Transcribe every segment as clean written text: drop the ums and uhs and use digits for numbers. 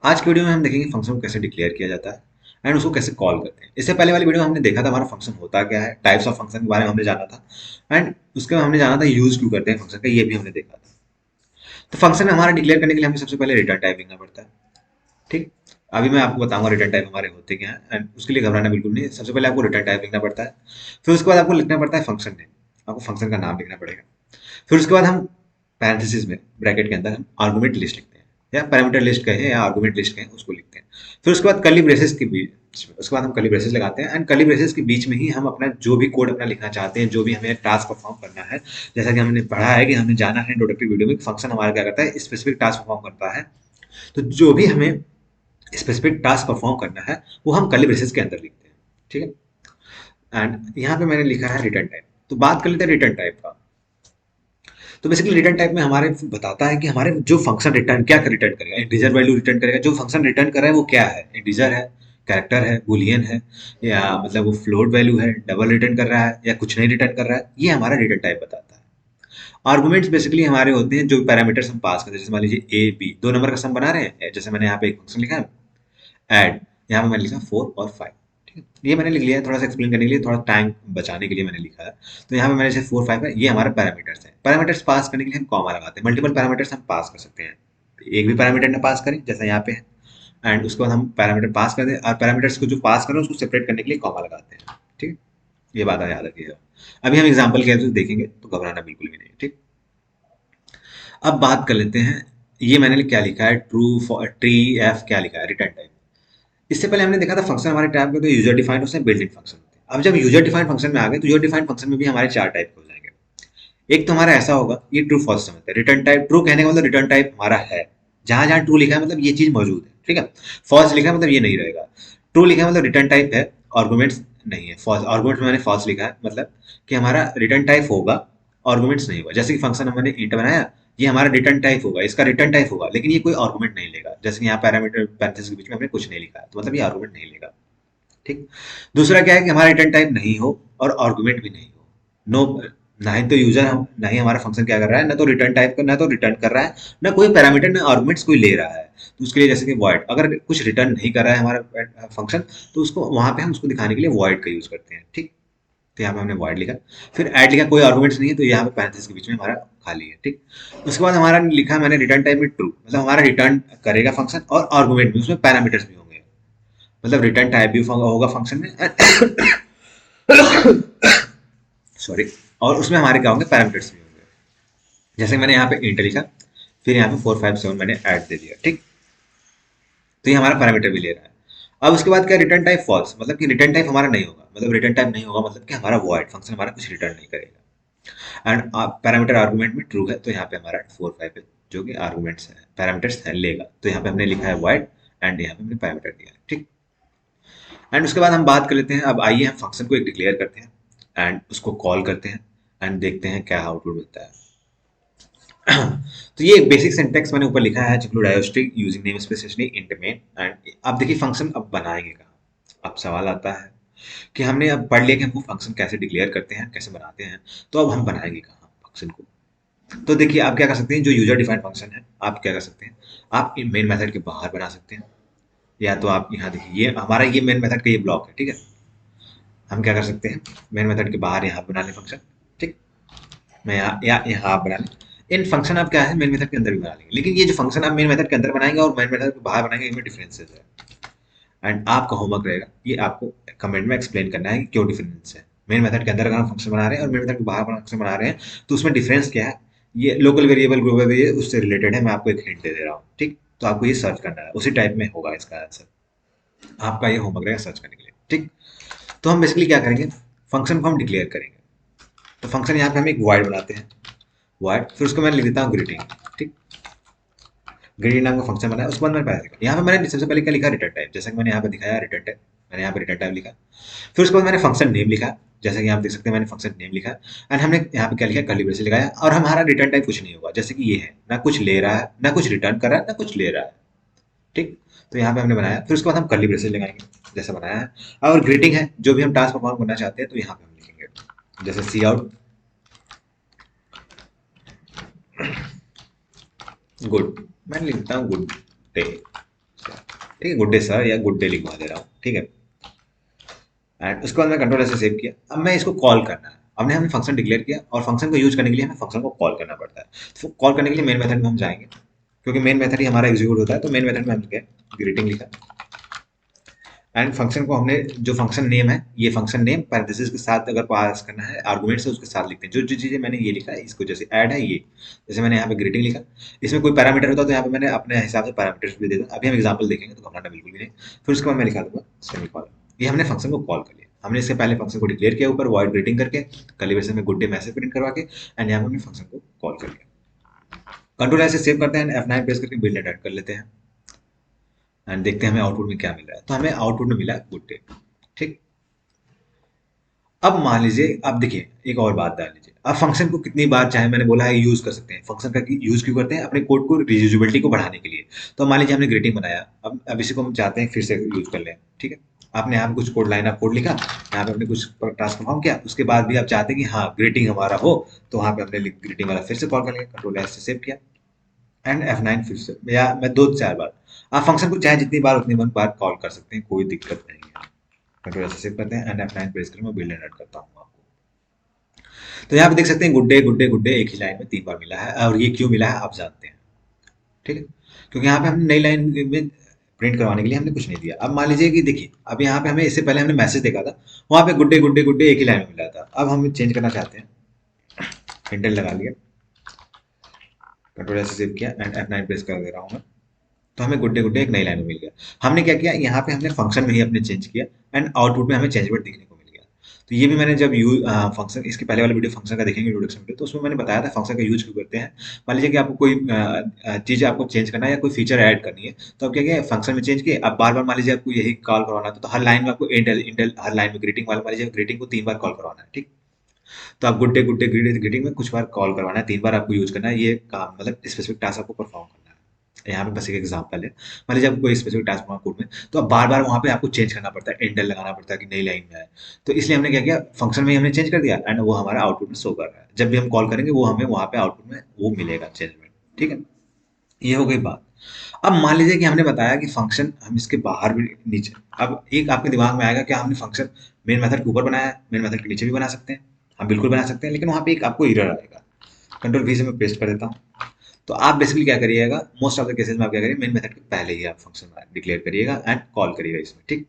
आज की वीडियो में हम देखेंगे फंक्शन को कैसे डिक्लेयर किया जाता है एंड उसको कैसे कॉल करते हैं। इससे पहले वाली वीडियो में हमने देखा था हमारा फंक्शन होता क्या है, टाइप्स ऑफ फंक्शन के बारे में हमने जाना था एंड उसके बाद हमने जाना था यूज क्यों करते हैं फंक्शन का, ये भी हमने देखा था। तो फंक्शन हमारा डिक्लेयर करने के लिए हमें सबसे पहले रिटर्न टाइप लिखना पड़ता है। ठीक, अभी मैं आपको बताऊंगा रिटर्न टाइप हमारे होते क्या हैं एंड उसके लिए घबराना बिल्कुल नहीं। सबसे पहले आपको रिटर्न टाइप लिखना पड़ता है, फिर उसके बाद आपको लिखना पड़ता है फंक्शन नेम। आपको फंक्शन का नाम लिखना पड़ेगा। फिर उसके बाद हम पैरेंथेसिस में ब्रैकेट के अंदर हम आर्गुमेंट लिस्ट लिखते हैं, या पैरामीटर लिस्ट कहें या आर्गुमेंट लिस्ट कहें, उसको लिखते हैं। फिर उसके बाद कर्ली ब्रेसेस के बीच, उसके बाद हम कर्ली ब्रेसेस लगाते हैं एंड कर्ली ब्रेसेस के बीच में ही हम अपना जो भी कोड अपना लिखना चाहते हैं, जो भी हमें टास्क परफॉर्म करना है। जैसा कि हमने पढ़ा है कि हमने जाना है इंट्रोडक्टरी वीडियो में, फंक्शन हमारा क्या करता है, स्पेसिफिक टास्क परफॉर्म करता है। तो जो भी हमें स्पेसिफिक टास्क परफॉर्म करना है वो हम कर्ली ब्रेसेस के अंदर लिखते हैं। ठीक है, एंड यहाँ पे मैंने लिखा है रिटर्न टाइप। तो बात कर लेते हैं रिटर्न टाइप का। तो बेसिकली रिटर्न टाइप में हमारे बताता है कि हमारे जो फंक्शन रिटर्न क्या रिटर्न करेगा, इंटीजर वैल्यू रिटर्न करेगा। जो फंक्शन रिटर्न कर रहा है वो क्या है, इंटीजर है, कैरेक्टर है, बुलियन है, या मतलब वो फ्लोट वैल्यू है, डबल रिटर्न कर रहा है या कुछ नहीं रिटर्न कर रहा है, ये हमारा रिटर्न टाइप बताता है। आर्गुमेंट्स बेसिकली हमारे होते हैं जो पैरामीटर्स हम पास करते हैं। जैसे मान लीजिए ए बी दो नंबर का सम बना रहे हैं, जैसे मैंने यहाँ पे एक फंक्शन लिखा है ऐड, यहाँ पे मैंने लिखा 4 और 5। ठीक है, ये मैंने लिख लिया है थोड़ा सा एक्सप्लेन करने के लिए, थोड़ा टाइम बचाने के लिए मैंने लिखा है। तो यहाँ पे मैंने जैसे 4 5 है, ये हमारे पैरामीटर्स हैं। पैरामीटर्स पास करने के लिए हम कॉमा लगाते हैं। मल्टीपल पैरामीटर्स हम पास कर सकते हैं, एक भी पैरामीटर ना पास करें जैसा यहाँ पे है, एंड उसके बाद हम पैरामीटर पास कर दें और पैरामीटर्स को जो पास करें उसको सेपरेट करने के लिए कॉमा लगाते हैं। ठीक है, ये बात याद रखिएगा। अभी हम एग्जाम्पल के थ्रू देखेंगे तो घबराना बिल्कुल भी नहीं। ठीक, अब बात कर लेते हैं, ये मैंने क्या लिखा है, ट्रू फॉर ट्री एफ क्या लिखा है, रिटर्न टाइप। इससे पहले हमने देखा था फंक्शन हमारे टाइप के तो यूजर डिफाइंड उसमें बिल्ट इन फंक्शन होते हैं। अब जब यूजर डिफाइंड फंक्शन में आ गए तो यूजर डिफाइंड फंक्शन में भी हमारे 4 टाइप के हो जाएंगे। एक तो हमारा ऐसा होगा, ये ट्रू फॉल्स समझते हैं। रिटर्न टाइप, ट्रू कहने का मतलब रिटर्न टाइप हमारा है, जहां जहां ट्रू लिखा है मतलब ये चीज मौजूद है। ठीक है, फॉल्स लिखा है मतलब ये नहीं रहेगा। ट्रू लिखा है मतलब रिटर्न टाइप है, आर्गुमेंट्स नहीं है। फॉल्स आर्गुमेंट्स में मैंने फॉल्स लिखा है, मतलब कि हमारा रिटर्न टाइप होगा, आर्गुमेंट्स नहीं होगा। जैसे कि फंक्शन हमने इंट बनाया, ये हमारा रिटर्न टाइप होगा, इसका रिटर्न टाइप होगा, लेकिन ये कोई आर्गुमेंट नहीं लेगा। जैसे कि यहाँ पैरामीटर पैरेंथेसिस के बीच में हमने कुछ नहीं लिखा है तो मतलब ये आर्गुमेंट नहीं लेगा। ठीक, दूसरा क्या है कि हमारा रिटर्न टाइप नहीं हो और आर्गुमेंट भी नहीं हो। नो, ना ही तो यूजर हम ना ही हमारा फंक्शन क्या कर रहा है, ना तो रिटर्न टाइप का, ना तो रिटर्न कर रहा है, ना कोई पैरामीटर ना आर्गुमेंट्स कोई ले रहा है। तो उसके लिए जैसे कि वॉइड, अगर कुछ रिटर्न नहीं कर रहा है हमारा फंक्शन, तो उसको वहां पे हम उसको दिखाने के लिए वॉइड का यूज करते हैं। ठीक, तो यहाँ पे हमने वॉइड लिखा, फिर ऐड लिखा, कोई आर्गुमेंट्स नहीं है तो यहाँ पे पैरेंथेसिस के बीच में हमारा खाली है। ठीक, उसके बाद हमारा लिखा मैंने रिटर्न टाइप में ट्रू, मतलब हमारा रिटर्न करेगा फंक्शन और आर्गुमेंट भी, उसमें पैरामीटर्स भी होंगे। मतलब रिटर्न टाइप भी होगा फंक्शन में सॉरी, और उसमें हमारे क्या होंगे, पैरामीटर्स भी होंगे। जैसे मैंने यहाँ पे इंट लिखा, फिर यहाँ पे 4 5 7 मैंने ऐड दे दिया। ठीक, तो ये हमारा पैरामीटर भी ले रहा है। अब उसके बाद क्या, रिटर्न टाइप फॉल्स, मतलब कि रिटर्न टाइप हमारा नहीं होगा। मतलब रिटर्न टाइप नहीं होगा मतलब कि हमारा वॉइड फंक्शन हमारा कुछ रिटर्न नहीं करेगा। एंड पैरामीटर आर्गुमेंट में ट्रू है तो यहाँ पे हमारा 4 5 है, जो कि आर्गुमेंट्स है, पैरामीटर्स है लेगा। तो यहाँ पे हमने लिखा है वॉइड एंड यहाँ पे हमने पैरामीटर दिया है। ठीक, एंड उसके बाद हम बात कर लेते हैं, अब आइए हम फंक्शन को एक डिक्लेयर करते हैं एंड उसको कॉल करते हैं एंड देखते हैं क्या आउटपुट मिलता है। तो ये एक बेसिक सिंटैक्स मैंने ऊपर लिखा है, include iostream using namespace int main. And अब देखिए फंक्शन अब बनाएंगे कहाँ। अब सवाल आता है कि हमने अब पढ़ लिया कि हमको फंक्शन कैसे डिक्लेयर करते हैं, कैसे बनाते हैं, तो अब हम बनाएंगे कहाँ फंक्शन को। तो देखिए आप क्या कर सकते हैं, जो यूजर डिफाइंड फंक्शन है आप क्या कर सकते हैं, आप मेन मेथड के बाहर बना सकते हैं, या तो आप यहाँ देखिए ये हमारा ये मेन मेथड का ये ब्लॉक है। ठीक है, हम क्या कर सकते हैं, मेन मेथड के बाहर यहाँ बना लें फंक्शन। ठीक, मैं यहाँ या यहाँ आप बना लें। इन फंक्शन आप क्या है मेन मेथड के अंदर भी बना लेंगे, लेकिन ये जो फंक्शन आप मेन मेथड के अंदर बनाएंगे और मेन मेथड के बाहर बनाएंगे, इनमें डिफरेंसेस है। एंड आपका होमवर्क रहेगा ये आपको कमेंट में एक्सप्लेन करना है कि क्यों डिफरेंस है। मेन मेथड के अंदर अगर हम फंक्शन बना रहे हैं और मेन मेथड के बाहर फंक्शन बना रहे हैं तो उसमें डिफरेंस क्या है, ये लोकल वेरिएबल ग्लोबल वेरिएबल उससे रिलेटेड है। मैं आपको एक हिंट दे दे रहा हूँ। ठीक, तो आपको ये सर्च करना है, उसी टाइप में होगा इसका आंसर। आपका ये होमवर्क रहेगा सर्च करने के लिए। ठीक, तो हम बेसिकली क्या करेंगे, फंक्शन को हम डिक्लेयर करेंगे। तो फंक्शन यहाँ पे हम एक वॉइड बनाते हैं, वॉइड, फिर उसको मैं लिख देता हूँ ग्रीटिंग। ठीक, ग्रीटिंग नाम का फंक्शन बनाया, उसके बाद मैंने पहले यहाँ पे मैंने सबसे पहले क्या लिखा, रिटर्न टाइप, जैसा कि मैंने यहाँ पे दिखाया रिटर्न टाइप। मैंने यहाँ पे रिटर्न टाइप लिखा, फिर उसके बाद मैंने फंक्शन नेम लिखा, जैसा कि आप देख सकते हैं मैंने फंक्शन नेम लिखा। एंड हमने यहाँ पे क्या लिखा, कर्ली ब्रेसेस लगाया, और हमारा रिटर्न टाइप कुछ नहीं होगा। जैसे कि ये है, ना कुछ ले रहा है, ना कुछ रिटर्न कर रहा है, ना कुछ ले रहा है। ठीक, तो यहाँ पे हमने बनाया, फिर उसके बाद हम कर्ली ब्रेसेस लगाएंगे जैसा बनाया है। और ग्रीटिंग है, जो भी हम टास्क परफॉर्म करना चाहते हैं तो यहाँ पे हम लिखेंगे, जैसे सी आउट गुड, मैं लिखता हूँ गुड डे। ठीक है, गुड डे सर या गुड डे लिखवा दे रहा हूँ, ठीक है। एंड उसके बाद मैं कंट्रोल ऐसे सेव किया। अब मैं इसको कॉल करना है, हमने फंक्शन डिक्लेयर किया और फंक्शन को यूज करने के लिए हमें फंक्शन को कॉल करना पड़ता है। तो कॉल करने के लिए मेन मेथड में हम जाएंगे, क्योंकि मेन मेथड ही हमारा एग्जीक्यूट होता है। तो मेन मेथड में हमने क्या ग्रीटिंग लिखा एंड फंक्शन को हमने जो फंक्शन नेम है, ये फंक्शन नेम पैरेंथेसिस के साथ अगर पास करना है आर्गुमेंट से उसके साथ लिखते हैं। जो जो चीजें मैंने ये लिखा है इसको जैसे ऐड है ये, जैसे मैंने यहाँ पे ग्रीटिंग लिखा, इसमें कोई पैरामीटर होता तो यहाँ पे मैंने अपने हिसाब से पैरामीटर्स भी दे दूँ। अभी हम एग्जाम्पल देखेंगे तो घबराना बिल्कुल भी नहीं। फिर उसके बाद मैं लिखा दूंगा सेमीकोलन। ये हमने फंक्शन को कॉल कर लिया। हमने इससे पहले फंक्शन को डिक्लेयर किया ऊपर वॉइड ग्रीटिंग करके, कर्ली ब्रैकेट में गुड डे मैसेज प्रिंट करवा के, एंड यहाँ पे हमने फंक्शन को कॉल कर लिया। कंट्रोल ऐसे सेव करते हैं, F9 प्रेस करके बिल्ड एड कर लेते हैं एंड देखते हैं हमें आउटपुट में क्या मिल रहा है। तो हमें आउटपुट में मिला गुड डे, ठीक। अब मान लीजिए, अब देखिए एक और बात डाल लीजिए, अब फंक्शन को कितनी बार चाहे मैंने बोला है यूज कर सकते हैं। फंक्शन का यूज क्यों करते हैं? अपने कोड को रियूजेबिलिटी को बढ़ाने के लिए। तो मान लीजिए हमने ग्रीटिंग बनाया, अब इसी को हम चाहते हैं फिर से यूज कर लें, ठीक है। आपने यहाँ पे कुछ कोड लाइन ऑफ कोड लिखा, यहाँ पे हमने कुछ टास्क परफॉर्म किया, उसके बाद भी आप चाहते हैं कि हाँ ग्रीटिंग हमारा हो, तो वहाँ पे हमने ग्रीटिंग वाला फिर से कॉल कर लिया, कंट्रोल एस से सेव किया एंड F9 फिर से, या मैं 2-4 बार, आप फंक्शन को चाहे जितनी बार उतनी बार कॉल कर सकते हैं, कोई दिक्कत नहीं है। कंट्रोल ऐसे सेव करते हैं एंड F9 प्रेस करके मैं बिल्ड एंड ऐड करता हूँ आपको। तो यहाँ पे देख सकते हैं good day good day good day एक ही लाइन में 3 बार मिला है, और ये क्यों मिला है आप जानते हैं, ठीक है। क्योंकि यहाँ पे हमने नई लाइन में प्रिंट करवाने के लिए हमने कुछ नहीं दिया। अब मान लीजिए कि देखिए, अब यहाँ पे हमें इससे पहले हमने मैसेज देखा था, वहाँ पे गुड डे एक ही लाइन में मिला था। अब हम चेंज करना चाहते हैं, इंटर लगा लिया, कंट्रोल ऐसे सेव किया एंड F9 प्रेस कर दे रहा हूँ मैं। तो हमें गुड डे एक नई लाइन में मिल गया। हमने क्या किया, यहाँ पे हमने फंक्शन में ही अपने चेंज किया एंड आउटपुट में हमें चेंज वर्ड देखने को मिल गया। तो ये भी मैंने जब फंक्शन, इसके पहले वाला वीडियो फंक्शन का देखेंगे इंट्रोडक्शन वीडियो, तो उसमें मैंने बताया था फंक्शन का यूज क्यों करते हैं। मान लीजिए कि आपको कोई चीज़ आपको चेंज करना है या कोई फीचर ऐड करनी है, तो आप क्या किया फंक्शन में चेंज किए। अब बार बार मान लीजिए आपको यही कॉल करवाना है, तो हर लाइन में आपको इंटेल हर लाइन में ग्रीटिंग वाला, मान लीजिए ग्रीटिंग को 3 बार कॉल करवाना है, ठीक। तो आप गुड डे ग्रीटिंग में कुछ बार कॉल करवाना है, 3 बार आपको यूज करना है, ये काम मतलब स्पेसिफिक टास्क आपको परफॉर्म करना है। यहाँ पे बस एक एग्जांपल है, मान लीजिए आपको कोई स्पेसिफिक टास्क परफॉर्म कोड में, तो अब बार बार वहाँ पे आपको चेंज करना पड़ता है, एंडल लगाना पड़ता है कि नई लाइन में आए। तो इसलिए हमने क्या किया, फंक्शन में ही हमने चेंज कर दिया एंड वो हमारा आउटपुट में शो कर रहा है। जब भी हम कॉल करेंगे वो हमें वहाँ पे आउटपुट में वो मिलेगा चेंजमेंट, ठीक है। ये हो गई बात। अब मान लीजिए कि हमने बताया कि फंक्शन हम इसके बाहर भी नीचे, अब एक आपके दिमाग में आएगा क्या हमने फंक्शन मेन मेथड के ऊपर बनाया है, मेन मेथड के नीचे भी बना सकते हैं। हम बिल्कुल बना सकते हैं, लेकिन वहाँ पे एक आपको एरर आएगा। कंट्रोल V से मैं पेस्ट कर देता हूँ। तो आप बेसिकली क्या करिएगा, मोस्ट ऑफ द केसेस में आप क्या करिए, मेन मेथड के पहले ही आप फंक्शन डिक्लेयर करिएगा एंड कॉल करिएगा इसमें, ठीक।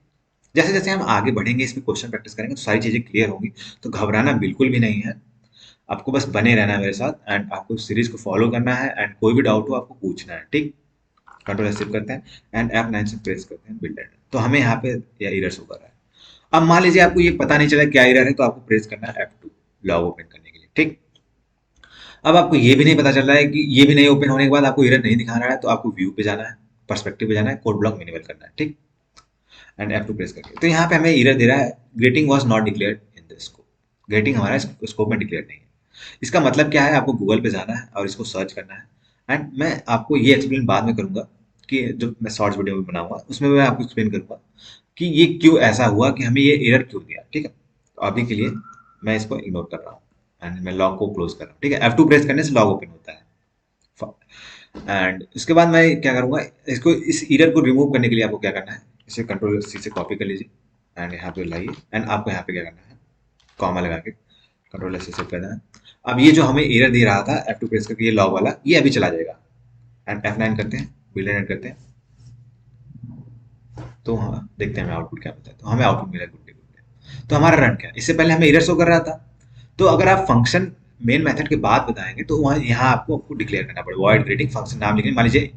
जैसे जैसे हम आगे बढ़ेंगे इसमें क्वेश्चन प्रैक्टिस करेंगे तो सारी चीजें क्लियर होंगी। तो घबराना बिल्कुल भी नहीं है, आपको बस बने रहना है मेरे साथ एंड आपको सीरीज को फॉलो करना है एंड कोई भी डाउट हो आपको पूछना है, ठीक। कंट्रोल एस करते हैं एंड F9 से प्रेस करते हैं बिल्ड एंड। तो हमें यहाँ पे यह एरर शो कर रहा है। अब मान लीजिए आपको ये पता नहीं चला क्या एरर है, तो आपको प्रेस करना है F2 लॉग ओपन करने के लिए, ठीक। अब आपको ये भी नहीं पता चल रहा है कि ये भी नहीं ओपन होने के बाद आपको एरर नहीं दिखा रहा है, तो आपको व्यू पे जाना है, पर्सपेक्टिव पे जाना है, कोड ब्लॉक मिनिमल करना है, ठीक। एंड F2 प्रेस करके, तो यहाँ पे हमें एरर दे रहा है greeting was not declared in the scope. Greeting हमारा स्कोप में डिक्लेयर नहीं है। इसका मतलब क्या है, आपको गूगल पे जाना है और इसको सर्च करना है एंड मैं आपको ये एक्सप्लेन बाद में करूंगा कि जो मैं शॉर्ट्स वीडियो में बनाऊंगा उसमें मैं आपको एक्सप्लेन करूंगा कि ये क्यों ऐसा हुआ कि हमें ये एरर क्यों दिया, ठीक है। तो अभी के लिए मैं इसको इग्नोर कर रहा हूँ एंड मैं लॉग को क्लोज कर रहा हूँ, ठीक है। F2 प्रेस करने से लॉग ओपन होता है एंड इसके बाद मैं क्या करूंगा, इसको इस एरर को रिमूव करने के लिए आपको क्या करना है, इसे कंट्रोल C से कॉपी कर लीजिए एंड यहाँ पे लाइए एंड आपको यहाँ पे क्या करना है, कॉमा लगा के कंट्रोल ऐसे सेव करना है। अब ये जो हमें एरर दे रहा था F2 प्रेस करके, ये लॉग वाला, ये अभी चला जाएगा एंड F9 करते हैं, बिल्ड एंड करते हैं। तो हाँ देखते हैं हमें आउटपुट क्या मिलता है। तो हमें आउटपुट मिला गुड डे। तो हमारा रन क्या है, इससे पहले हमें एरर शो कर रहा था। तो अगर आप फंक्शन मेन मेथड के बाद बताएंगे तो वहाँ यहाँ आपको डिक्लेयर करना पड़ेगा वॉइड ग्रीटिंग फंक्शन नाम लिखेंगे। मान लीजिए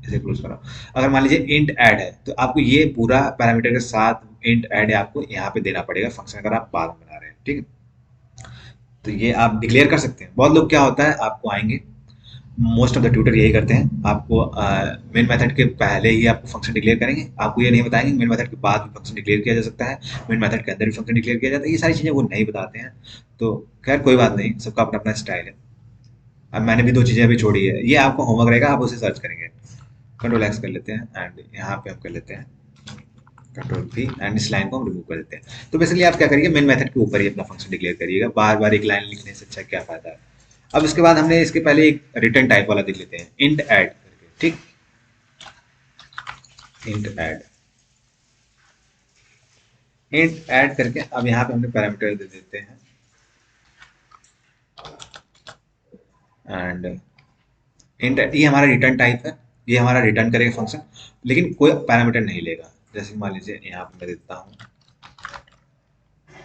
इसे क्लोज करो, अगर मान लीजिए इंट ऐड है तो आपको ये पूरा पैरामीटर के साथ इंट ऐड आपको यहाँ पे देना पड़ेगा फंक्शन, अगर आप बाद में बना रहे हैं, ठीक है। तो ये आप डिक्लेयर कर सकते हैं। बहुत लोग क्या होता है, आपको आएंगे, मोस्ट ऑफ द ट्यूटर यही करते हैं, आपको मेन मेथड के पहले ही आपको फंक्शन डिक्लेयर करेंगे, आपको ये नहीं बताएंगे मेन मेथड के बाद भी फंक्शन डिक्लेयर किया जा सकता है, मेन मेथड के अंदर भी फंक्शन डिक्लेयर किया जाता है। ये सारी चीज़ें वो नहीं बताते हैं। तो खैर कोई बात नहीं, सबका अपना अपना स्टाइल है। अब मैंने भी 2 चीज़ें अभी छोड़ी है, ये आपको होमवर्क रहेगा, आप उसे सर्च करेंगे। कंट्रोल एक्स कर लेते हैं एंड यहाँ पे हम कर लेते हैं कंट्रोल V एंड इस लाइन को हम रिमूव कर देते हैं। तो बेसिकली आप क्या करिए, मेन मेथड के ऊपर ही अपना फंक्शन डिक्लेयर करिएगा, बार बार एक लाइन लिखने से अच्छा क्या फायदा है। अब इसके बाद हमने इसके पहले एक रिटर्न टाइप वाला देख लेते हैं, इंट ऐड करके, ठीक। इंट ऐड करके अब यहाँ पे हमने पैरामीटर दे देते हैं एंड इंट, ये हमारा रिटर्न टाइप है, ये हमारा रिटर्न करेगा फंक्शन, लेकिन कोई पैरामीटर नहीं लेगा। जैसे मान लीजिए यहाँ पे मैं देता हूँ